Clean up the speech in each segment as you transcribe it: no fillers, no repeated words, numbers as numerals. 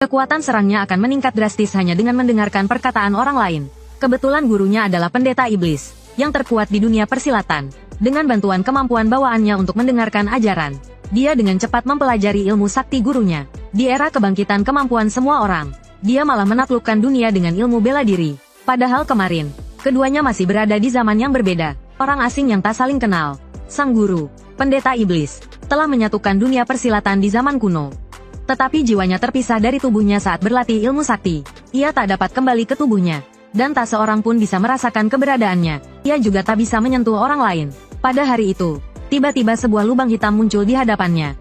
Kekuatan serangnya akan meningkat drastis hanya dengan mendengarkan perkataan orang lain. Kebetulan gurunya adalah pendeta iblis, yang terkuat di dunia persilatan. Dengan bantuan kemampuan bawaannya untuk mendengarkan ajaran, dia dengan cepat mempelajari ilmu sakti gurunya. Di era kebangkitan kemampuan semua orang, dia malah menaklukkan dunia dengan ilmu bela diri. Padahal kemarin, keduanya masih berada di zaman yang berbeda, orang asing yang tak saling kenal. Sang guru, pendeta iblis, telah menyatukan dunia persilatan di zaman kuno. Tetapi jiwanya terpisah dari tubuhnya saat berlatih ilmu sakti. Ia tak dapat kembali ke tubuhnya, dan tak seorang pun bisa merasakan keberadaannya. Ia juga tak bisa menyentuh orang lain. Pada hari itu, tiba-tiba sebuah lubang hitam muncul di hadapannya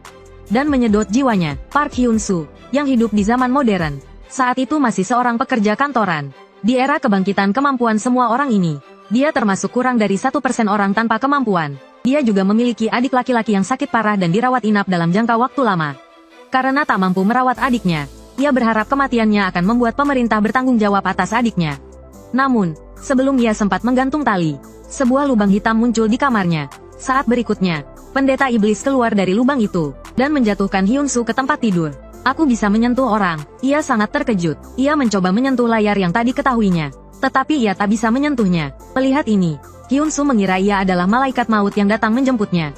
dan menyedot jiwanya. Park Hyun-soo, yang hidup di zaman modern, saat itu masih seorang pekerja kantoran. Di era kebangkitan kemampuan semua orang ini, dia termasuk kurang dari 1% orang tanpa kemampuan. Dia juga memiliki adik laki-laki yang sakit parah dan dirawat inap dalam jangka waktu lama. Karena tak mampu merawat adiknya, ia berharap kematiannya akan membuat pemerintah bertanggung jawab atas adiknya. Namun, sebelum ia sempat menggantung tali, sebuah lubang hitam muncul di kamarnya. Saat berikutnya, pendeta iblis keluar dari lubang itu, dan menjatuhkan Hyun-soo ke tempat tidur. Aku bisa menyentuh orang. Ia sangat terkejut. Ia mencoba menyentuh layar yang tak diketahuinya, tetapi ia tak bisa menyentuhnya. Melihat ini, Hyun-soo mengira ia adalah malaikat maut yang datang menjemputnya.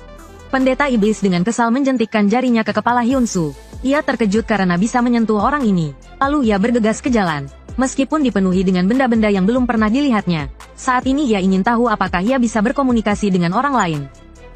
Pendeta iblis dengan kesal menjentikkan jarinya ke kepala Hyun-soo. Ia terkejut karena bisa menyentuh orang ini. Lalu ia bergegas ke jalan. Meskipun dipenuhi dengan benda-benda yang belum pernah dilihatnya, saat ini ia ingin tahu apakah ia bisa berkomunikasi dengan orang lain.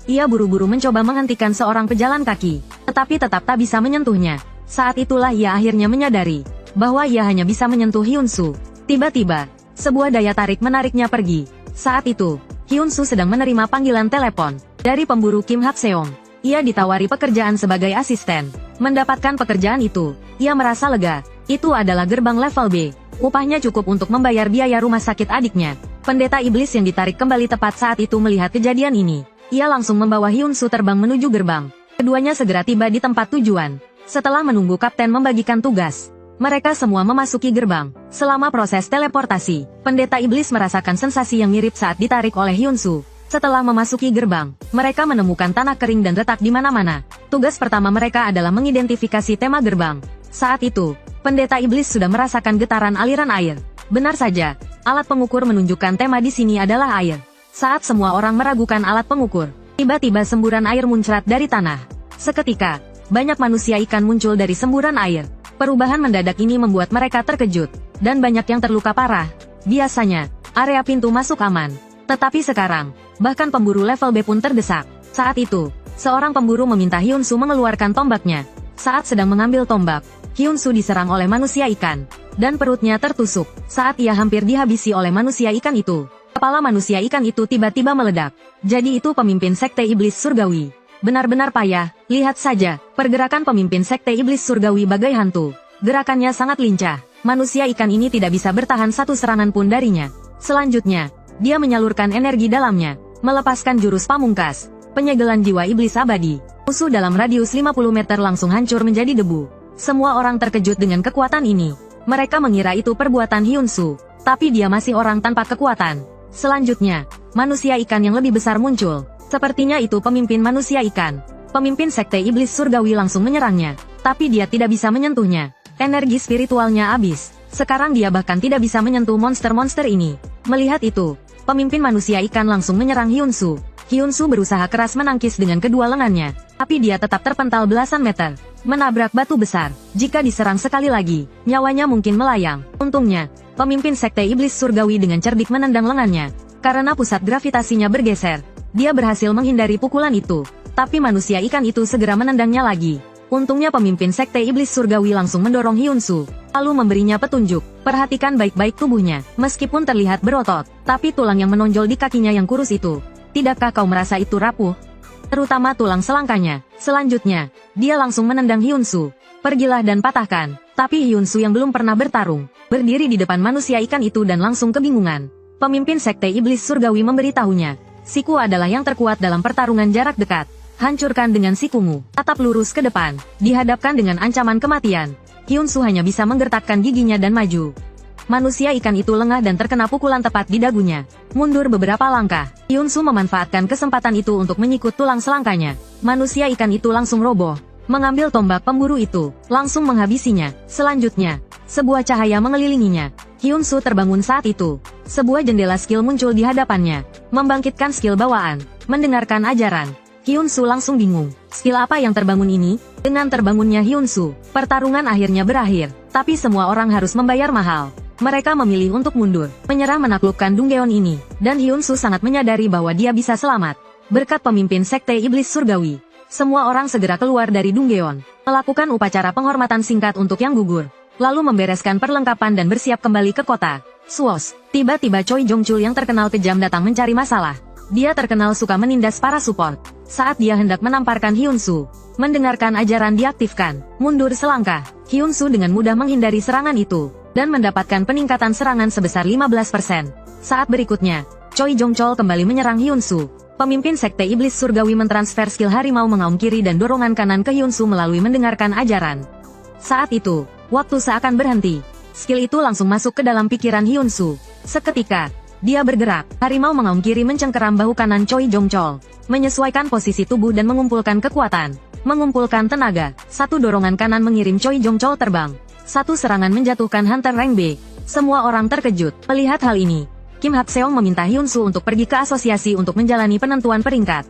Ia buru-buru mencoba menghentikan seorang pejalan kaki, tetapi tetap tak bisa menyentuhnya. Saat itulah ia akhirnya menyadari bahwa ia hanya bisa menyentuh Hyun-soo. Tiba-tiba, sebuah daya tarik menariknya pergi. Saat itu, Hyun-soo sedang menerima panggilan telepon dari pemburu Kim Hak-seong. Ia ditawari pekerjaan sebagai asisten. Mendapatkan pekerjaan itu, ia merasa lega. Itu adalah gerbang level B. Upahnya cukup untuk membayar biaya rumah sakit adiknya. Pendeta iblis yang ditarik kembali tepat saat itu melihat kejadian ini. Ia langsung membawa Hyun-soo terbang menuju gerbang. Keduanya segera tiba di tempat tujuan. Setelah menunggu kapten membagikan tugas, mereka semua memasuki gerbang. Selama proses teleportasi, pendeta iblis merasakan sensasi yang mirip saat ditarik oleh Hyun-soo. Setelah memasuki gerbang, mereka menemukan tanah kering dan retak di mana-mana. Tugas pertama mereka adalah mengidentifikasi tema gerbang. Saat itu, pendeta iblis sudah merasakan getaran aliran air. Benar saja, alat pengukur menunjukkan tema di sini adalah air. Saat semua orang meragukan alat pengukur, tiba-tiba semburan air muncrat dari tanah. Seketika, banyak manusia ikan muncul dari semburan air. Perubahan mendadak ini membuat mereka terkejut, dan banyak yang terluka parah. Biasanya, area pintu masuk aman. Tetapi sekarang, bahkan pemburu level B pun terdesak. Saat itu, seorang pemburu meminta Hyun-soo mengeluarkan tombaknya. Saat sedang mengambil tombak, Hyun-soo diserang oleh manusia ikan, dan perutnya tertusuk. Saat ia hampir dihabisi oleh manusia ikan itu, kepala manusia ikan itu tiba-tiba meledak. Jadi itu pemimpin sekte iblis surgawi. Benar-benar payah, lihat saja, pergerakan pemimpin sekte iblis surgawi bagai hantu. Gerakannya sangat lincah, manusia ikan ini tidak bisa bertahan satu serangan pun darinya. Selanjutnya, dia menyalurkan energi dalamnya, melepaskan jurus pamungkas, penyegelan jiwa iblis abadi. Musuh dalam radius 50 meter langsung hancur menjadi debu. Semua orang terkejut dengan kekuatan ini. Mereka mengira itu perbuatan Hyun-soo, tapi dia masih orang tanpa kekuatan. Selanjutnya, manusia ikan yang lebih besar muncul. Sepertinya itu pemimpin manusia ikan. Pemimpin sekte iblis surgawi langsung menyerangnya, tapi dia tidak bisa menyentuhnya. Energi spiritualnya habis. Sekarang dia bahkan tidak bisa menyentuh monster-monster ini. Melihat itu, pemimpin manusia ikan langsung menyerang Hyun-soo. Hyun-soo berusaha keras menangkis dengan kedua lengannya, tapi dia tetap terpental belasan meter, menabrak batu besar. Jika diserang sekali lagi, nyawanya mungkin melayang. Untungnya, pemimpin sekte iblis surgawi dengan cerdik menendang lengannya. Karena pusat gravitasinya bergeser, dia berhasil menghindari pukulan itu, tapi manusia ikan itu segera menendangnya lagi. Untungnya pemimpin sekte iblis surgawi langsung mendorong Hyun-soo, lalu memberinya petunjuk. Perhatikan baik-baik tubuhnya, meskipun terlihat berotot, tapi tulang yang menonjol di kakinya yang kurus itu. Tidakkah kau merasa itu rapuh? Terutama tulang selangkanya. Selanjutnya, dia langsung menendang Hyun-soo. Pergilah dan patahkan. Tapi Hyun-soo yang belum pernah bertarung, berdiri di depan manusia ikan itu dan langsung kebingungan. Pemimpin sekte iblis surgawi memberitahunya, siku adalah yang terkuat dalam pertarungan jarak dekat. Hancurkan dengan sikumu. Tatap lurus ke depan. Dihadapkan dengan ancaman kematian, Hyun-soo hanya bisa menggertakkan giginya dan maju. Manusia ikan itu lengah dan terkena pukulan tepat di dagunya. Mundur beberapa langkah, Hyun-soo memanfaatkan kesempatan itu untuk menyikut tulang selangkanya. Manusia ikan itu langsung roboh. mengambil tombak pemburu itu, langsung menghabisinya. Selanjutnya, sebuah cahaya mengelilinginya. Hyun-soo terbangun saat itu. Sebuah jendela skill muncul di hadapannya, membangkitkan skill bawaan. Mendengarkan ajaran, Hyun-soo langsung bingung. Skill apa yang terbangun ini? Dengan terbangunnya Hyun-soo, pertarungan akhirnya berakhir. Tapi semua orang harus membayar mahal. Mereka memilih untuk mundur, menyerah menaklukkan Dunggeon ini. Dan Hyun-soo sangat menyadari bahwa dia bisa selamat. Berkat pemimpin Sekte Iblis Surgawi, semua orang segera keluar dari Dunggeon, melakukan upacara penghormatan singkat untuk yang gugur, lalu membereskan perlengkapan dan bersiap kembali ke kota. Swos, tiba-tiba Choi Jong-chul yang terkenal kejam datang mencari masalah. Dia terkenal suka menindas para support. Saat dia hendak menamparkan Hyun-soo, mendengarkan ajaran diaktifkan, mundur selangkah. Hyun-soo dengan mudah menghindari serangan itu, dan mendapatkan peningkatan serangan sebesar 15%. Saat berikutnya, Choi Jong-chul kembali menyerang Hyun-soo. Pemimpin Sekte Iblis Surgawi mentransfer skill harimau mengaum kiri dan dorongan kanan ke Hyun-soo melalui mendengarkan ajaran. Saat itu, waktu seakan berhenti. Skill itu langsung masuk ke dalam pikiran Hyun-soo. Seketika, dia bergerak. Harimau mengaum kiri mencengkeram bahu kanan Choi Jong-chul, menyesuaikan posisi tubuh dan mengumpulkan kekuatan. Mengumpulkan tenaga, satu dorongan kanan mengirim Choi Jong-chul terbang. Satu serangan menjatuhkan Hunter Rank B. Semua orang terkejut. Melihat hal ini, Kim Hak-seong meminta Hyun-soo untuk pergi ke asosiasi untuk menjalani penentuan peringkat.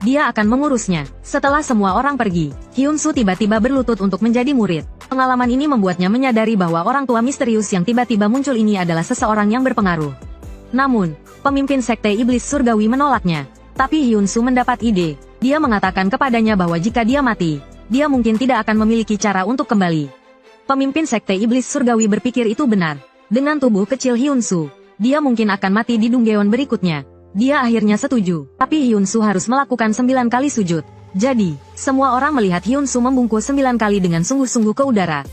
Dia akan mengurusnya. Setelah semua orang pergi, Hyun-soo tiba-tiba berlutut untuk menjadi murid. Pengalaman ini membuatnya menyadari bahwa orang tua misterius yang tiba-tiba muncul ini adalah seseorang yang berpengaruh. Namun, pemimpin Sekte Iblis Surgawi menolaknya. Tapi Hyun-soo mendapat ide. Dia mengatakan kepadanya bahwa jika dia mati, dia mungkin tidak akan memiliki cara untuk kembali. Pemimpin Sekte Iblis Surgawi berpikir itu benar. Dengan tubuh kecil Hyun-soo, dia mungkin akan mati di Dunggeon berikutnya. Dia akhirnya setuju, tapi Hyun-soo harus melakukan 9 kali sujud. Jadi, semua orang melihat Hyun-soo membungkuk 9 kali dengan sungguh-sungguh ke udara.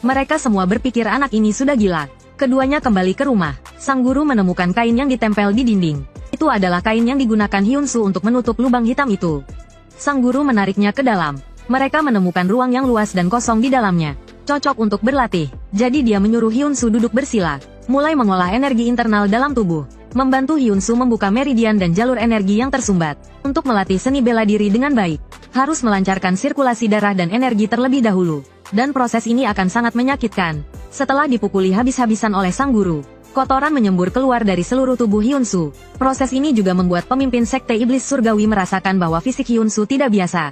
Mereka semua berpikir anak ini sudah gila. Keduanya kembali ke rumah. Sang guru menemukan kain yang ditempel di dinding. Itu adalah kain yang digunakan Hyun-soo untuk menutup lubang hitam itu. Sang guru menariknya ke dalam. Mereka menemukan ruang yang luas dan kosong di dalamnya. Cocok untuk berlatih. Jadi dia menyuruh Hyun-soo duduk bersila, mulai mengolah energi internal dalam tubuh, membantu Hyun-soo membuka meridian dan jalur energi yang tersumbat. Untuk melatih seni bela diri dengan baik, harus melancarkan sirkulasi darah dan energi terlebih dahulu. Dan proses ini akan sangat menyakitkan. Setelah dipukuli habis-habisan oleh sang guru, kotoran menyembur keluar dari seluruh tubuh Hyun-soo. Proses ini juga membuat pemimpin Sekte Iblis Surgawi merasakan bahwa fisik Hyun-soo tidak biasa.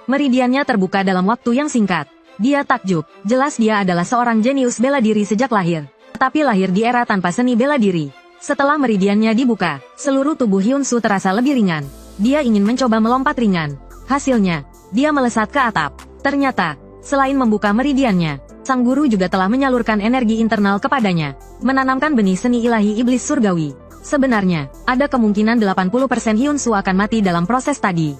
Meridiannya terbuka dalam waktu yang singkat. Dia takjub, jelas dia adalah seorang jenius bela diri sejak lahir. Tetapi lahir di era tanpa seni bela diri. Setelah meridiannya dibuka, seluruh tubuh Hyun-soo terasa lebih ringan. Dia ingin mencoba melompat ringan. Hasilnya, dia melesat ke atap. Ternyata, selain membuka meridiannya, sang guru juga telah menyalurkan energi internal kepadanya, menanamkan benih seni ilahi iblis surgawi. Sebenarnya, ada kemungkinan 80% Hyun-soo akan mati dalam proses tadi.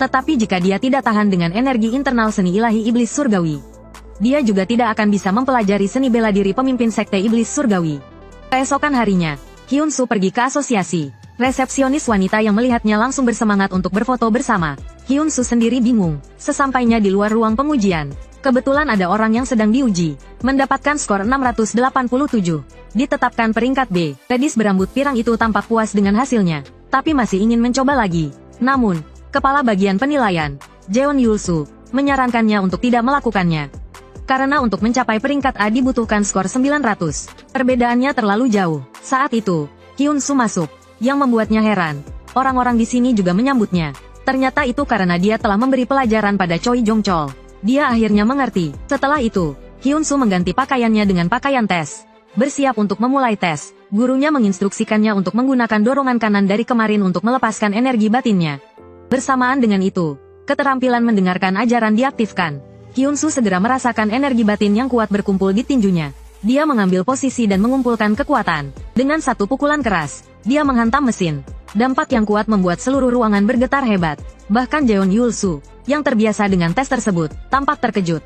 Tetapi jika dia tidak tahan dengan energi internal seni ilahi iblis surgawi, dia juga tidak akan bisa mempelajari seni bela diri pemimpin Sekte Iblis Surgawi. Keesokan harinya, Hyun-soo pergi ke asosiasi. Resepsionis wanita yang melihatnya langsung bersemangat untuk berfoto bersama. Hyun-soo sendiri bingung. Sesampainya di luar ruang pengujian, kebetulan ada orang yang sedang diuji, mendapatkan skor 687. Ditetapkan peringkat B. Gadis berambut pirang itu tampak puas dengan hasilnya, tapi masih ingin mencoba lagi. Namun, kepala bagian penilaian, Jeon Yul-soo, menyarankannya untuk tidak melakukannya. Karena untuk mencapai peringkat A dibutuhkan skor 900. Perbedaannya terlalu jauh. Saat itu, Hyun-soo masuk, yang membuatnya heran. Orang-orang di sini juga menyambutnya. Ternyata itu karena dia telah memberi pelajaran pada Choi Jong-chul. Dia akhirnya mengerti. Setelah itu, Hyun-soo mengganti pakaiannya dengan pakaian tes. Bersiap untuk memulai tes. Gurunya menginstruksikannya untuk menggunakan dorongan kanan dari kemarin untuk melepaskan energi batinnya. Bersamaan dengan itu, keterampilan mendengarkan ajaran diaktifkan. Hyun-soo segera merasakan energi batin yang kuat berkumpul di tinjunya. Dia mengambil posisi dan mengumpulkan kekuatan. Dengan satu pukulan keras, dia menghantam mesin. Dampak yang kuat membuat seluruh ruangan bergetar hebat. Bahkan Jeon Yul-soo, yang terbiasa dengan tes tersebut, tampak terkejut.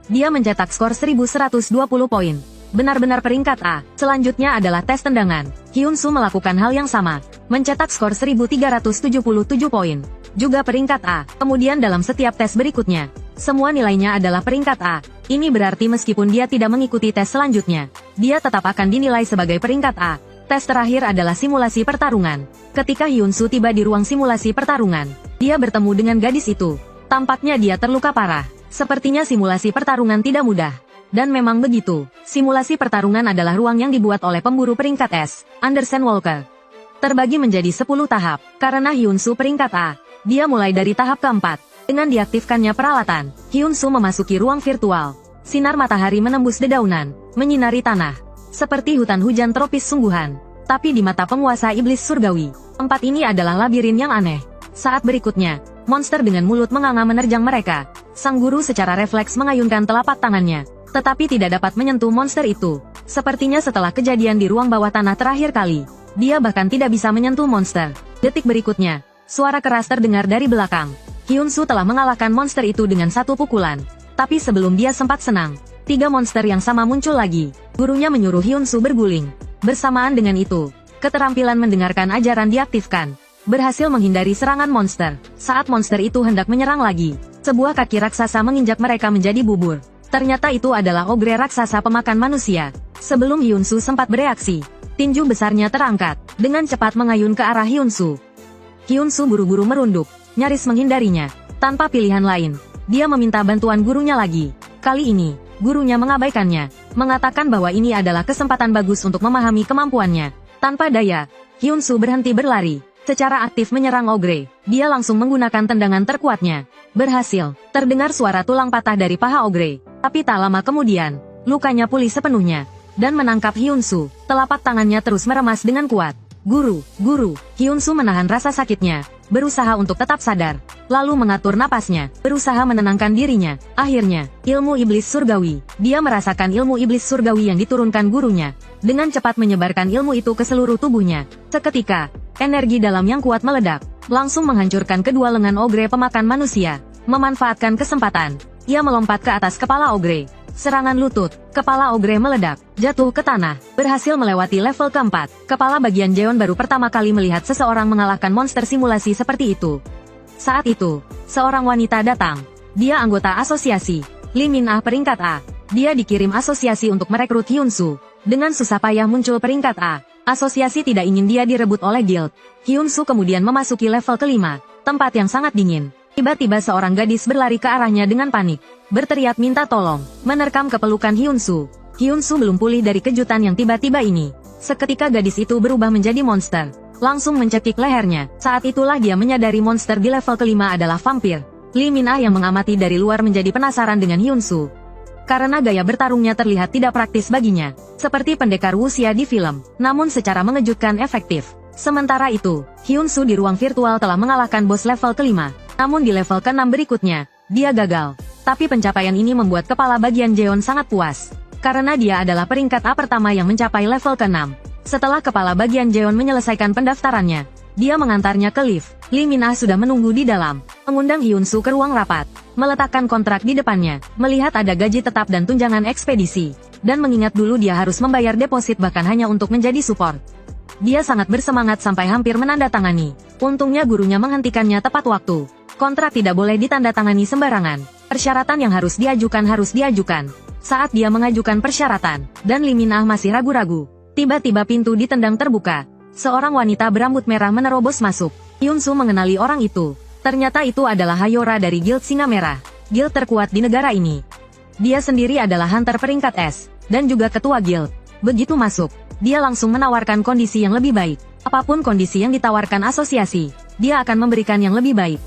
Dia mencetak skor 1120 poin. Benar-benar peringkat A. Selanjutnya adalah tes tendangan. Hyun-soo melakukan hal yang sama, mencetak skor 1377 poin. Juga peringkat A. Kemudian dalam setiap tes berikutnya, semua nilainya adalah peringkat A. Ini berarti meskipun dia tidak mengikuti tes selanjutnya, dia tetap akan dinilai sebagai peringkat A. Tes terakhir adalah simulasi pertarungan. Ketika Hyun-soo tiba di ruang simulasi pertarungan, dia bertemu dengan gadis itu. Tampaknya dia terluka parah. Sepertinya simulasi pertarungan tidak mudah. Dan memang begitu, simulasi pertarungan adalah ruang yang dibuat oleh pemburu peringkat S, Anderson Walker. Terbagi menjadi 10 tahap, karena Hyunsu peringkat A. Dia mulai dari tahap keempat. Dengan diaktifkannya peralatan, Hyunsu memasuki ruang virtual. Sinar matahari menembus dedaunan, menyinari tanah. Seperti hutan hujan tropis sungguhan. Tapi di mata penguasa iblis surgawi, tempat ini adalah labirin yang aneh. Saat berikutnya, monster dengan mulut menganga menerjang mereka. Sang guru secara refleks mengayunkan telapak tangannya, tetapi tidak dapat menyentuh monster itu. Sepertinya setelah kejadian di ruang bawah tanah terakhir kali, dia bahkan tidak bisa menyentuh monster. Detik berikutnya, suara keras terdengar dari belakang. Hyunsu telah mengalahkan monster itu dengan satu pukulan. Tapi sebelum dia sempat senang, 3 monster yang sama muncul lagi. Gurunya menyuruh Hyunsu berguling. Bersamaan dengan itu, keterampilan mendengarkan ajaran diaktifkan. Berhasil menghindari serangan monster. Saat monster itu hendak menyerang lagi, sebuah kaki raksasa menginjak mereka menjadi bubur. Ternyata itu adalah ogre raksasa pemakan manusia. Sebelum Hyunsu sempat bereaksi, tinju besarnya terangkat, dengan cepat mengayun ke arah Hyunsu. Hyunsu buru-buru merunduk, nyaris menghindarinya. Tanpa pilihan lain, dia meminta bantuan gurunya lagi. Kali ini, gurunya mengabaikannya, mengatakan bahwa ini adalah kesempatan bagus untuk memahami kemampuannya. Tanpa daya, Hyunsu berhenti berlari. Secara aktif menyerang ogre, dia langsung menggunakan tendangan terkuatnya. Berhasil, terdengar suara tulang patah dari paha ogre. Tapi tak lama kemudian, lukanya pulih sepenuhnya. Dan menangkap Hyunsu, telapak tangannya terus meremas dengan kuat. Guru, Hyunsu menahan rasa sakitnya, berusaha untuk tetap sadar. Lalu mengatur napasnya, berusaha menenangkan dirinya. Akhirnya, ilmu iblis surgawi. Dia merasakan ilmu iblis surgawi yang diturunkan gurunya. Dengan cepat menyebarkan ilmu itu ke seluruh tubuhnya. Seketika, energi dalam yang kuat meledak, langsung menghancurkan kedua lengan ogre pemakan manusia. Memanfaatkan kesempatan, ia melompat ke atas kepala ogre. Serangan lutut, kepala ogre meledak, jatuh ke tanah, berhasil melewati level keempat. Kepala bagian Jeon baru pertama kali melihat seseorang mengalahkan monster simulasi seperti itu. Saat itu, seorang wanita datang. Dia anggota asosiasi, Lee Min-ah peringkat A. Dia dikirim asosiasi untuk merekrut Hyunsu. Dengan susah payah muncul peringkat A. Asosiasi tidak ingin dia direbut oleh guild. Hyunsu kemudian memasuki level kelima, tempat yang sangat dingin. Tiba-tiba seorang gadis berlari ke arahnya dengan panik, berteriak minta tolong, menerkam kepelukan Hyunsu. Hyunsu belum pulih dari kejutan yang tiba-tiba ini. Seketika gadis itu berubah menjadi monster, langsung mencekik lehernya. Saat itulah dia menyadari monster di level kelima adalah vampir. Lee Min-ah yang mengamati dari luar menjadi penasaran dengan Hyunsu. Karena gaya bertarungnya terlihat tidak praktis baginya, seperti pendekar wuxia di film, namun secara mengejutkan efektif. Sementara itu, Hyunsu di ruang virtual telah mengalahkan bos level kelima. Namun di level ke-6 berikutnya, dia gagal. Tapi pencapaian ini membuat kepala bagian Jeon sangat puas. Karena dia adalah peringkat A pertama yang mencapai level ke-6. Setelah kepala bagian Jeon menyelesaikan pendaftarannya, dia mengantarnya ke lift. Lee Min-ah sudah menunggu di dalam, mengundang Hyunsu ke ruang rapat, meletakkan kontrak di depannya, melihat ada gaji tetap dan tunjangan ekspedisi. Dan mengingat dulu dia harus membayar deposit bahkan hanya untuk menjadi support. Dia sangat bersemangat sampai hampir menandatangani. Untungnya gurunya menghentikannya tepat waktu. Kontrak tidak boleh ditandatangani sembarangan. Persyaratan yang harus diajukan. Saat dia mengajukan persyaratan, dan Lee Min-ah masih ragu-ragu, tiba-tiba pintu ditendang terbuka. Seorang wanita berambut merah menerobos masuk. Hyunsu mengenali orang itu. Ternyata itu adalah Hayora dari Guild Singa Merah, guild terkuat di negara ini. Dia sendiri adalah hunter peringkat S, dan juga ketua guild. Begitu masuk, dia langsung menawarkan kondisi yang lebih baik. Apapun kondisi yang ditawarkan asosiasi, dia akan memberikan yang lebih baik.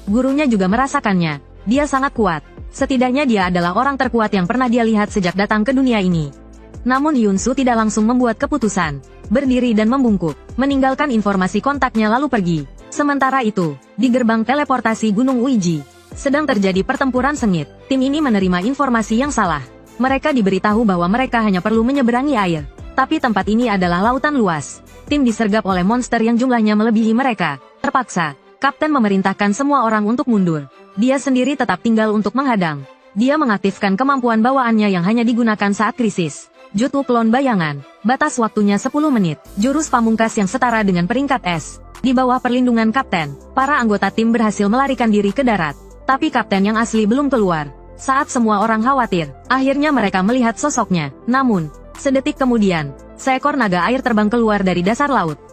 Gurunya juga merasakannya. Dia sangat kuat. Setidaknya dia adalah orang terkuat yang pernah dia lihat sejak datang ke dunia ini. Namun Hyunsu tidak langsung membuat keputusan. Berdiri dan membungkuk, meninggalkan informasi kontaknya lalu pergi. Sementara itu, di gerbang teleportasi Gunung Uiji, sedang terjadi pertempuran sengit. Tim ini menerima informasi yang salah. Mereka diberitahu bahwa mereka hanya perlu menyeberangi air. Tapi tempat ini adalah lautan luas. Tim disergap oleh monster yang jumlahnya melebihi mereka. Terpaksa, Kapten memerintahkan semua orang untuk mundur. Dia sendiri tetap tinggal untuk menghadang. Dia mengaktifkan kemampuan bawaannya yang hanya digunakan saat krisis. Jutsu Klon Bayangan. Batas waktunya 10 menit. Jurus pamungkas yang setara dengan peringkat S. Di bawah perlindungan Kapten, para anggota tim berhasil melarikan diri ke darat. Tapi Kapten yang asli belum keluar. Saat semua orang khawatir, akhirnya mereka melihat sosoknya. Namun, sedetik kemudian, seekor naga air terbang keluar dari dasar laut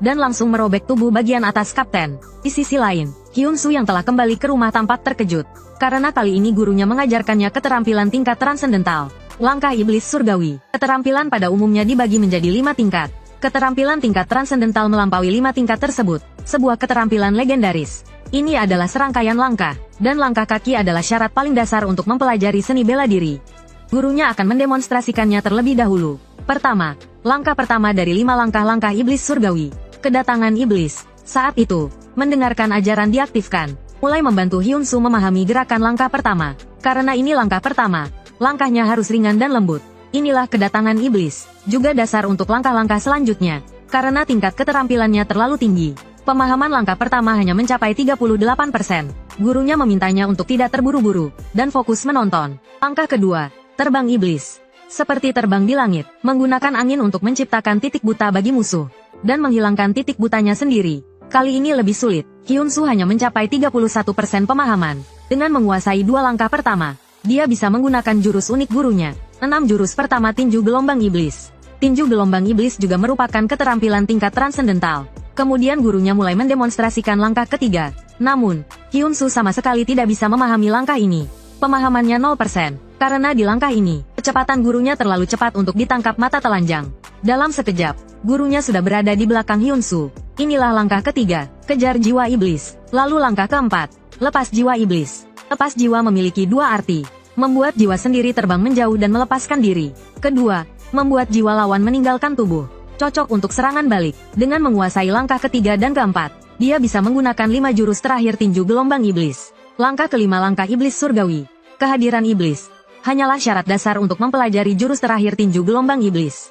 dan langsung merobek tubuh bagian atas Kapten. Di sisi lain, Hyun-soo yang telah kembali ke rumah tampak terkejut. Karena kali ini gurunya mengajarkannya keterampilan tingkat transendental. Langkah iblis surgawi. Keterampilan pada umumnya dibagi menjadi 5 tingkat. Keterampilan tingkat transendental melampaui 5 tingkat tersebut. Sebuah keterampilan legendaris. Ini adalah serangkaian langkah, dan langkah kaki adalah syarat paling dasar untuk mempelajari seni bela diri. Gurunya akan mendemonstrasikannya terlebih dahulu. Pertama, langkah pertama dari 5 langkah-langkah iblis surgawi. Kedatangan iblis. Saat itu, mendengarkan ajaran diaktifkan, mulai membantu Hyun-soo memahami gerakan langkah pertama. Karena ini langkah pertama, langkahnya harus ringan dan lembut. Inilah kedatangan iblis, juga dasar untuk langkah-langkah selanjutnya. Karena tingkat keterampilannya terlalu tinggi, pemahaman langkah pertama hanya mencapai 38%. Gurunya memintanya untuk tidak terburu-buru, dan fokus menonton. Langkah kedua, terbang iblis. Seperti terbang di langit, menggunakan angin untuk menciptakan titik buta bagi musuh, dan menghilangkan titik butanya sendiri. Kali ini lebih sulit, Hyun-soo hanya mencapai 31% pemahaman. Dengan menguasai 2 langkah pertama, dia bisa menggunakan jurus unik gurunya. 6 jurus pertama tinju gelombang iblis. Tinju gelombang iblis juga merupakan keterampilan tingkat transendental. Kemudian gurunya mulai mendemonstrasikan langkah ketiga. Namun, Hyun-soo sama sekali tidak bisa memahami langkah ini. Pemahamannya 0%. Karena di langkah ini, kecepatan gurunya terlalu cepat untuk ditangkap mata telanjang. Dalam sekejap, gurunya sudah berada di belakang Hyun-soo. Inilah langkah ketiga, kejar jiwa iblis. Lalu langkah keempat, lepas jiwa iblis. Lepas jiwa memiliki 2 arti. Membuat jiwa sendiri terbang menjauh dan melepaskan diri. Kedua, membuat jiwa lawan meninggalkan tubuh. Cocok untuk serangan balik. Dengan menguasai langkah ketiga dan keempat, dia bisa menggunakan 5 jurus terakhir tinju gelombang iblis. Langkah kelima, langkah iblis surgawi. Kehadiran iblis hanyalah syarat dasar untuk mempelajari jurus terakhir tinju gelombang iblis.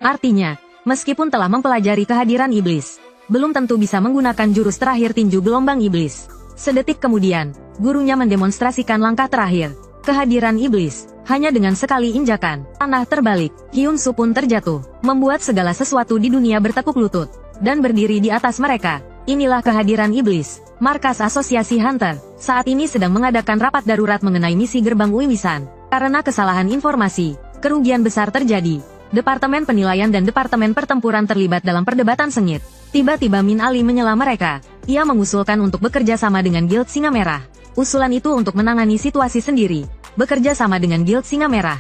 Artinya, meskipun telah mempelajari kehadiran iblis, belum tentu bisa menggunakan jurus terakhir tinju gelombang iblis. Sedetik kemudian, gurunya mendemonstrasikan langkah terakhir, kehadiran iblis. Hanya dengan sekali injakan, tanah terbalik, Hyun-soo pun terjatuh, membuat segala sesuatu di dunia bertekuk lutut, dan berdiri di atas mereka. Inilah kehadiran iblis. Markas Asosiasi Hunter saat ini sedang mengadakan rapat darurat mengenai misi gerbang Uiwisan. Karena kesalahan informasi, kerugian besar terjadi. Departemen Penilaian dan Departemen Pertempuran terlibat dalam perdebatan sengit. Tiba-tiba Min Ali menyela mereka. Ia mengusulkan untuk bekerja sama dengan Guild Singa Merah. Usulan itu untuk menangani situasi sendiri. Bekerja sama dengan Guild Singa Merah.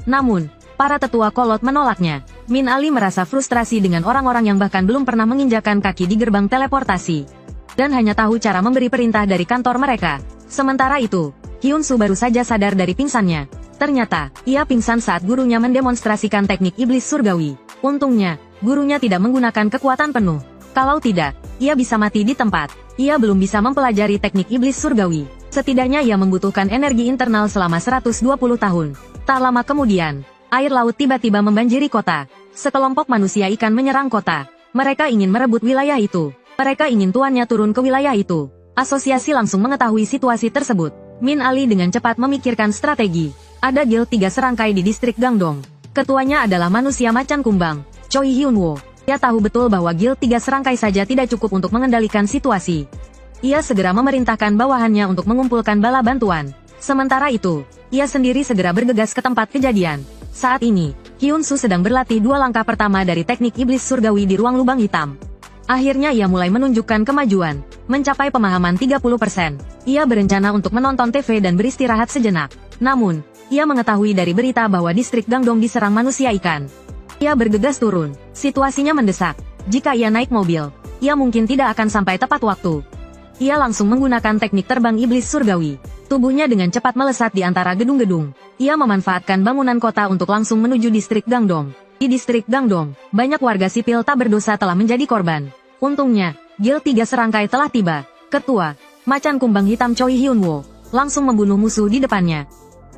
Namun, para tetua kolot menolaknya. Min Ali merasa frustrasi dengan orang-orang yang bahkan belum pernah menginjakan kaki di gerbang teleportasi. Dan hanya tahu cara memberi perintah dari kantor mereka. Sementara itu, Hyun-soo baru saja sadar dari pingsannya. Ternyata, ia pingsan saat gurunya mendemonstrasikan teknik iblis surgawi. Untungnya, gurunya tidak menggunakan kekuatan penuh. Kalau tidak, ia bisa mati di tempat. Ia belum bisa mempelajari teknik iblis surgawi. Setidaknya ia membutuhkan energi internal selama 120 tahun. Tak lama kemudian, air laut tiba-tiba membanjiri kota. Sekelompok manusia ikan menyerang kota. Mereka ingin merebut wilayah itu. Mereka ingin tuannya turun ke wilayah itu. Asosiasi langsung mengetahui situasi tersebut. Min Ali dengan cepat memikirkan strategi. Ada guild 3 serangkai di distrik Gangdong. Ketuanya adalah manusia macan kumbang, Choi Hyun-woo. Ia tahu betul bahwa guild 3 serangkai saja tidak cukup untuk mengendalikan situasi. Ia segera memerintahkan bawahannya untuk mengumpulkan bala bantuan. Sementara itu, ia sendiri segera bergegas ke tempat kejadian. Saat ini, Hyun-soo sedang berlatih 2 langkah pertama dari teknik iblis surgawi di ruang lubang hitam. Akhirnya ia mulai menunjukkan kemajuan, mencapai pemahaman 30%. Ia berencana untuk menonton TV dan beristirahat sejenak. Namun, ia mengetahui dari berita bahwa distrik Gangdong diserang manusia ikan. Ia bergegas turun. Situasinya mendesak. Jika ia naik mobil, ia mungkin tidak akan sampai tepat waktu. Ia langsung menggunakan teknik terbang iblis surgawi. Tubuhnya dengan cepat melesat di antara gedung-gedung. Ia memanfaatkan bangunan kota untuk langsung menuju distrik Gangdong. Di distrik Gangdong, banyak warga sipil tak berdosa telah menjadi korban. Untungnya, Guild 3 serangkai telah tiba. Ketua, macan kumbang hitam Choi Hyun-woo, langsung membunuh musuh di depannya.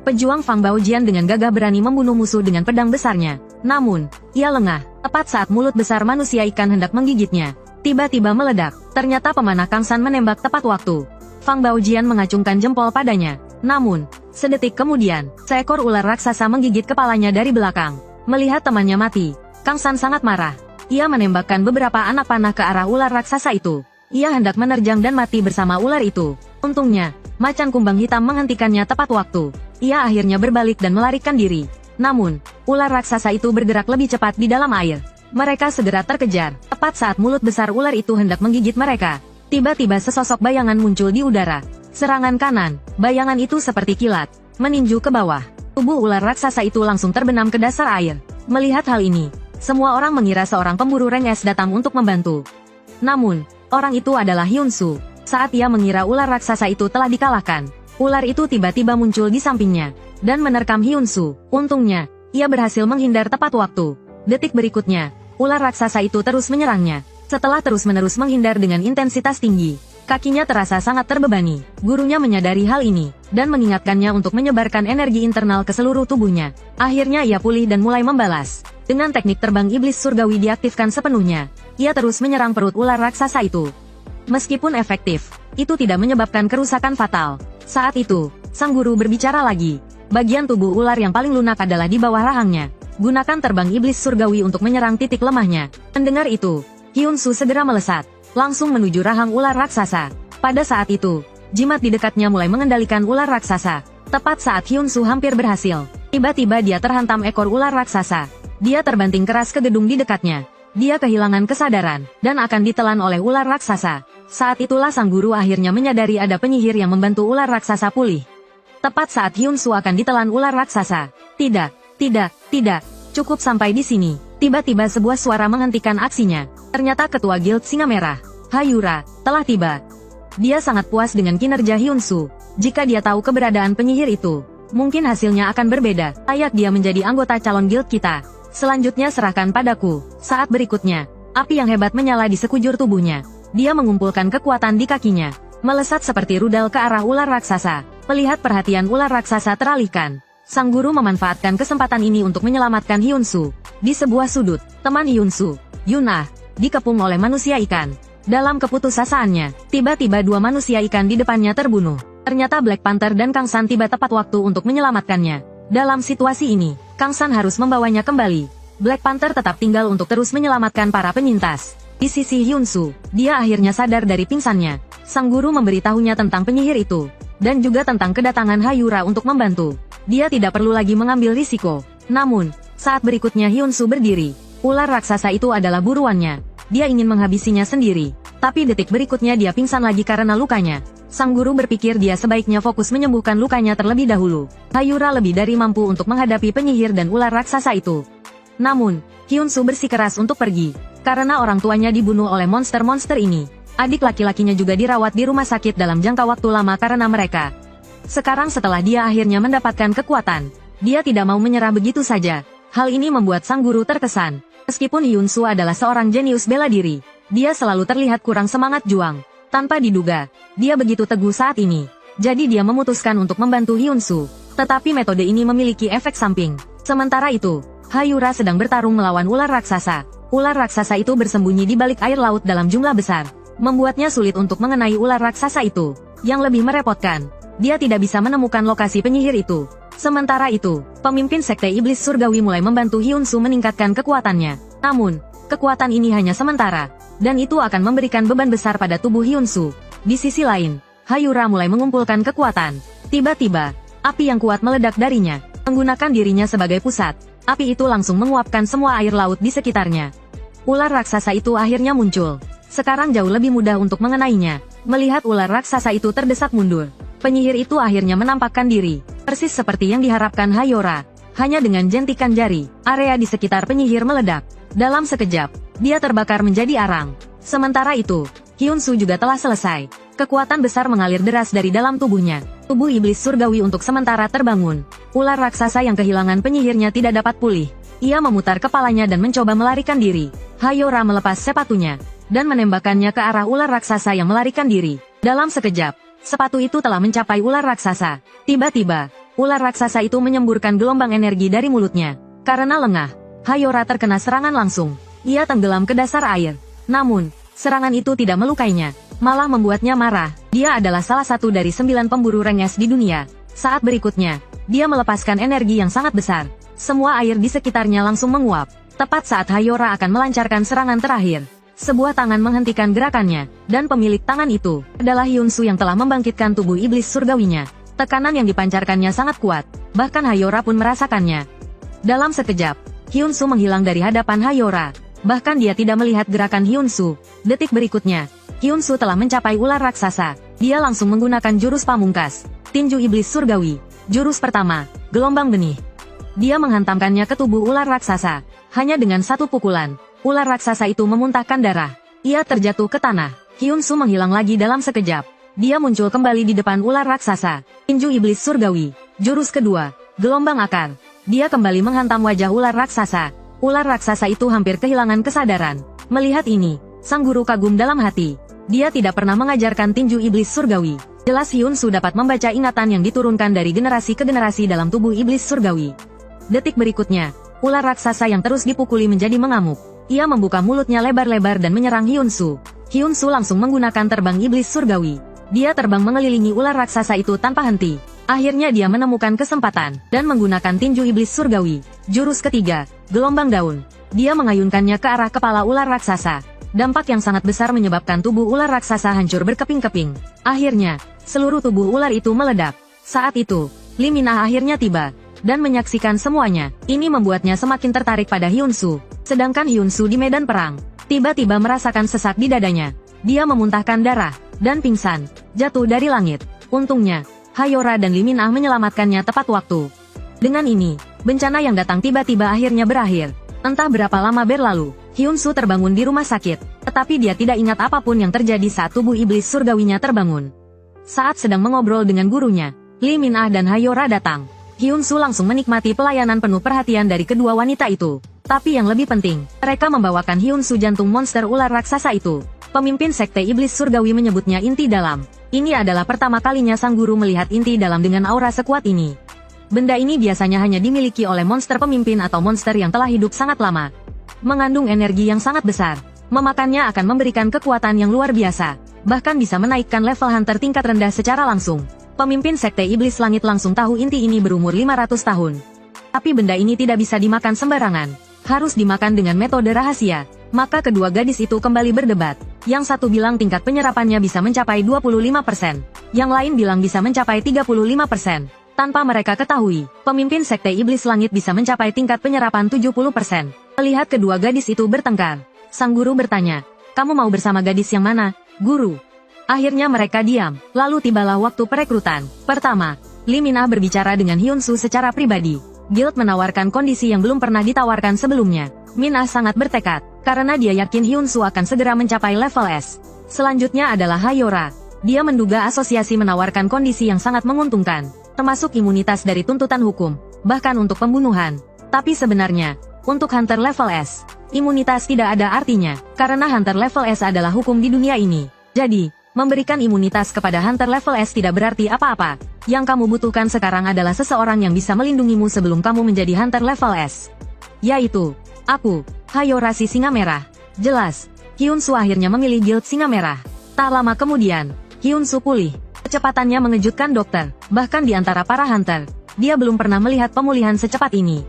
Pejuang Fang Baojian dengan gagah berani membunuh musuh dengan pedang besarnya. Namun, ia lengah, tepat saat mulut besar manusia ikan hendak menggigitnya. Tiba-tiba meledak, ternyata pemanah Kang San menembak tepat waktu. Fang Baojian mengacungkan jempol padanya. Namun, sedetik kemudian, seekor ular raksasa menggigit kepalanya dari belakang. Melihat temannya mati, Kang San sangat marah. Ia menembakkan beberapa anak panah ke arah ular raksasa itu. Ia hendak menerjang dan mati bersama ular itu. Untungnya, macan kumbang hitam menghentikannya tepat waktu. Ia akhirnya berbalik dan melarikan diri. Namun, ular raksasa itu bergerak lebih cepat di dalam air. Mereka segera terkejar. Tepat saat mulut besar ular itu hendak menggigit mereka, Tiba-tiba sesosok bayangan muncul di udara. Serangan kanan, bayangan itu seperti kilat, meninju ke bawah. Tubuh ular raksasa itu langsung terbenam ke dasar air. Melihat hal ini, semua orang mengira seorang pemburu rank S datang untuk membantu. Namun, orang itu adalah Hyun-Soo. Saat ia mengira ular raksasa itu telah dikalahkan, ular itu tiba-tiba muncul di sampingnya, dan menerkam Hyun-Soo. Untungnya, ia berhasil menghindar tepat waktu. Detik berikutnya, ular raksasa itu terus menyerangnya. Setelah terus-menerus menghindar dengan intensitas tinggi, kakinya terasa sangat terbebani. Gurunya menyadari hal ini, dan mengingatkannya untuk menyebarkan energi internal ke seluruh tubuhnya. Akhirnya ia pulih dan mulai membalas. Dengan teknik terbang iblis surgawi diaktifkan sepenuhnya, ia terus menyerang perut ular raksasa itu. Meskipun efektif, itu tidak menyebabkan kerusakan fatal. Saat itu, sang guru berbicara lagi. Bagian tubuh ular yang paling lunak adalah di bawah rahangnya. Gunakan terbang iblis surgawi untuk menyerang titik lemahnya. Mendengar itu, Hyun-Soo segera melesat, langsung menuju rahang ular raksasa. Pada saat itu, jimat di dekatnya mulai mengendalikan ular raksasa. Tepat saat Hyun-Soo hampir berhasil, tiba-tiba dia terhantam ekor ular raksasa. Dia terbanting keras ke gedung di dekatnya. Dia kehilangan kesadaran, dan akan ditelan oleh ular raksasa. Saat itulah sang guru akhirnya menyadari ada penyihir yang membantu ular raksasa pulih. Tepat saat Hyun-Soo akan ditelan ular raksasa. Tidak. Cukup sampai di sini. Tiba-tiba sebuah suara menghentikan aksinya. Ternyata ketua Guild Singa Merah, Ha-Yura, telah tiba. Dia sangat puas dengan kinerja Hyun-Soo. Jika dia tahu keberadaan penyihir itu, mungkin hasilnya akan berbeda. Layak dia menjadi anggota calon guild kita. Selanjutnya serahkan padaku. Saat berikutnya, api yang hebat menyala di sekujur tubuhnya. Dia mengumpulkan kekuatan di kakinya, melesat seperti rudal ke arah ular raksasa. Melihat perhatian ular raksasa teralihkan, sang guru memanfaatkan kesempatan ini untuk menyelamatkan Hyun-Soo. Di sebuah sudut, teman Hyun-Soo, Yuna, dikepung oleh manusia ikan. Dalam keputusasaannya, tiba-tiba dua manusia ikan di depannya terbunuh. Ternyata Black Panther dan Kang San tiba tepat waktu untuk menyelamatkannya. Dalam situasi ini, Kang San harus membawanya kembali. Black Panther tetap tinggal untuk terus menyelamatkan para penyintas. Di sisi Hyun-Soo, dia akhirnya sadar dari pingsannya. Sang guru memberitahunya tentang penyihir itu, dan juga tentang kedatangan Ha-Yura untuk membantu. Dia tidak perlu lagi mengambil risiko. Namun, saat berikutnya Hyun-Soo berdiri. Ular raksasa itu adalah buruannya. Dia ingin menghabisinya sendiri. Tapi detik berikutnya dia pingsan lagi karena lukanya. Sang guru berpikir dia sebaiknya fokus menyembuhkan lukanya terlebih dahulu. Ha-Yura lebih dari mampu untuk menghadapi penyihir dan ular raksasa itu. Namun, Hyun-Soo bersikeras untuk pergi. Karena orang tuanya dibunuh oleh monster-monster ini. Adik laki-lakinya juga dirawat di rumah sakit dalam jangka waktu lama karena mereka. Sekarang setelah dia akhirnya mendapatkan kekuatan, dia tidak mau menyerah begitu saja. Hal ini membuat sang guru terkesan. Meskipun Hyun-Soo adalah seorang jenius bela diri, dia selalu terlihat kurang semangat juang. Tanpa diduga, dia begitu teguh saat ini. Jadi dia memutuskan untuk membantu Hyun-Soo. Tetapi metode ini memiliki efek samping. Sementara itu, Ha-Yura sedang bertarung melawan ular raksasa. Ular raksasa itu bersembunyi di balik air laut dalam jumlah besar, membuatnya sulit untuk mengenai ular raksasa itu. Yang lebih merepotkan, dia tidak bisa menemukan lokasi penyihir itu. Sementara itu, pemimpin sekte iblis surgawi mulai membantu Hyun-Soo meningkatkan kekuatannya. Namun, kekuatan ini hanya sementara, dan itu akan memberikan beban besar pada tubuh Hyun-Soo. Di sisi lain, Ha-Yura mulai mengumpulkan kekuatan. Tiba-tiba, api yang kuat meledak darinya. Menggunakan dirinya sebagai pusat, api itu langsung menguapkan semua air laut di sekitarnya. Ular raksasa itu akhirnya muncul. Sekarang jauh lebih mudah untuk mengenainya. Melihat ular raksasa itu terdesak mundur, penyihir itu akhirnya menampakkan diri. Persis seperti yang diharapkan Ha-Yura. Hanya dengan jentikan jari, area di sekitar penyihir meledak. Dalam sekejap, dia terbakar menjadi arang. Sementara itu, Hyun-Soo juga telah selesai. Kekuatan besar mengalir deras dari dalam tubuhnya. Tubuh iblis surgawi untuk sementara terbangun. Ular raksasa yang kehilangan penyihirnya tidak dapat pulih. Ia memutar kepalanya dan mencoba melarikan diri. Ha-Yura melepas sepatunya dan menembakkannya ke arah ular raksasa yang melarikan diri. Dalam sekejap, sepatu itu telah mencapai ular raksasa. Tiba-tiba, ular raksasa itu menyemburkan gelombang energi dari mulutnya. Karena lengah, Ha-Yura terkena serangan langsung. Ia tenggelam ke dasar air. Namun, serangan itu tidak melukainya, malah membuatnya marah. Dia adalah salah satu dari 9 pemburu rank S di dunia. Saat berikutnya, dia melepaskan energi yang sangat besar. Semua air di sekitarnya langsung menguap. Tepat saat Ha-Yura akan melancarkan serangan terakhir, sebuah tangan menghentikan gerakannya, dan pemilik tangan itu adalah Hyun-Soo yang telah membangkitkan tubuh iblis surgawinya. Tekanan yang dipancarkannya sangat kuat, bahkan Ha-Yura pun merasakannya. Dalam sekejap, Hyun-Soo menghilang dari hadapan Ha-Yura. Bahkan dia tidak melihat gerakan Hyun-Soo. Detik berikutnya, Hyun Soo telah mencapai ular raksasa. Dia langsung menggunakan jurus pamungkas, tinju iblis surgawi. Jurus pertama, gelombang benih. Dia menghantamkannya ke tubuh ular raksasa. Hanya dengan satu pukulan, ular raksasa itu memuntahkan darah. Ia terjatuh ke tanah. Hyun Soo menghilang lagi dalam sekejap. Dia muncul kembali di depan ular raksasa. Tinju iblis surgawi. Jurus kedua, gelombang akar. Dia kembali menghantam wajah ular raksasa. Ular raksasa itu hampir kehilangan kesadaran. Melihat ini, sang guru kagum dalam hati. Dia tidak pernah mengajarkan tinju iblis surgawi. Jelas Hyun Soo dapat membaca ingatan yang diturunkan dari generasi ke generasi dalam tubuh iblis surgawi. Detik berikutnya, ular raksasa yang terus dipukuli menjadi mengamuk. Ia membuka mulutnya lebar-lebar dan menyerang Hyun Soo. Hyun Soo langsung menggunakan terbang iblis surgawi. Dia terbang mengelilingi ular raksasa itu tanpa henti. Akhirnya dia menemukan kesempatan dan menggunakan tinju iblis surgawi. Jurus ketiga, gelombang daun. Dia mengayunkannya ke arah kepala ular raksasa. Dampak yang sangat besar menyebabkan tubuh ular raksasa hancur berkeping-keping. Akhirnya, seluruh tubuh ular itu meledak. Saat itu, Lee Min-ah akhirnya tiba dan menyaksikan semuanya. Ini membuatnya semakin tertarik pada Hyun Soo. Sedangkan Hyun Soo di medan perang, tiba-tiba merasakan sesak di dadanya. Dia memuntahkan darah dan pingsan, jatuh dari langit. Untungnya, Hayora dan Lee Min-ah menyelamatkannya tepat waktu. Dengan ini, bencana yang datang tiba-tiba akhirnya berakhir. Entah berapa lama berlalu, Hyun Soo terbangun di rumah sakit, tetapi dia tidak ingat apapun yang terjadi saat tubuh iblis surgawinya terbangun. Saat sedang mengobrol dengan gurunya, Lee Min-ah dan Hayora datang. Hyun Soo langsung menikmati pelayanan penuh perhatian dari kedua wanita itu. Tapi yang lebih penting, mereka membawakan Hyun Soo jantung monster ular raksasa itu. Pemimpin sekte iblis surgawi menyebutnya inti dalam. Ini adalah pertama kalinya sang guru melihat inti dalam dengan aura sekuat ini. Benda ini biasanya hanya dimiliki oleh monster pemimpin atau monster yang telah hidup sangat lama. Mengandung energi yang sangat besar. Memakannya akan memberikan kekuatan yang luar biasa. Bahkan bisa menaikkan level hunter tingkat rendah secara langsung. Pemimpin sekte iblis langit langsung tahu inti ini berumur 500 tahun. Tapi benda ini tidak bisa dimakan sembarangan. Harus dimakan dengan metode rahasia. Maka kedua gadis itu kembali berdebat. Yang satu bilang tingkat penyerapannya bisa mencapai 25%. Yang lain bilang bisa mencapai 35%. Tanpa mereka ketahui, pemimpin sekte iblis langit bisa mencapai tingkat penyerapan 70%. Melihat kedua gadis itu bertengkar, sang guru bertanya, "Kamu mau bersama gadis yang mana, guru?" Akhirnya mereka diam, lalu tibalah waktu perekrutan. Pertama, Lee Min-ah berbicara dengan Hyun Soo secara pribadi. Guild menawarkan kondisi yang belum pernah ditawarkan sebelumnya. Min-ah sangat bertekad, karena dia yakin Hyun Soo akan segera mencapai level S. Selanjutnya adalah Hayora. Dia menduga asosiasi menawarkan kondisi yang sangat menguntungkan, termasuk imunitas dari tuntutan hukum, bahkan untuk pembunuhan. Tapi sebenarnya, untuk hunter level S, imunitas tidak ada artinya, karena hunter level S adalah hukum di dunia ini. Jadi, memberikan imunitas kepada hunter level S tidak berarti apa-apa. Yang kamu butuhkan sekarang adalah seseorang yang bisa melindungimu sebelum kamu menjadi hunter level S. Yaitu, aku, Hayora si Singa Merah. Jelas, Hyun Soo akhirnya memilih guild Singa Merah. Tak lama kemudian, Hyun Soo pulih. Kecepatannya mengejutkan dokter, bahkan di antara para hunter, dia belum pernah melihat pemulihan secepat ini.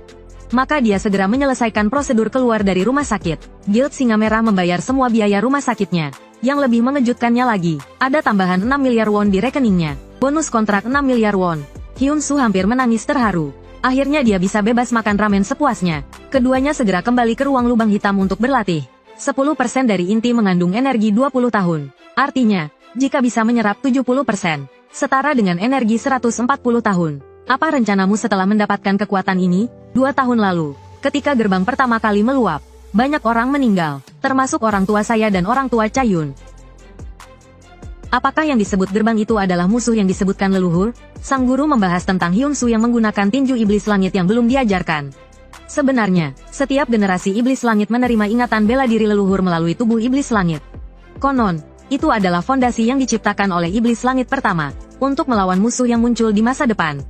Maka dia segera menyelesaikan prosedur keluar dari rumah sakit. Guild Singa Merah membayar semua biaya rumah sakitnya. Yang lebih mengejutkannya lagi, ada tambahan 6 miliar won di rekeningnya. Bonus kontrak 6 miliar won. Hyun Soo hampir menangis terharu. Akhirnya dia bisa bebas makan ramen sepuasnya. Keduanya segera kembali ke ruang lubang hitam untuk berlatih. 10% dari inti mengandung energi 20 tahun. Artinya, jika bisa menyerap 70%, setara dengan energi 140 tahun. Apa rencanamu setelah mendapatkan kekuatan ini? 2 tahun lalu, ketika gerbang pertama kali meluap, banyak orang meninggal, termasuk orang tua saya dan orang tua Chayun. Apakah yang disebut gerbang itu adalah musuh yang disebutkan leluhur? Sang guru membahas tentang Hyun Soo yang menggunakan tinju iblis langit yang belum diajarkan. Sebenarnya, setiap generasi iblis langit menerima ingatan bela diri leluhur melalui tubuh iblis langit. Konon, itu adalah fondasi yang diciptakan oleh iblis langit pertama, untuk melawan musuh yang muncul di masa depan.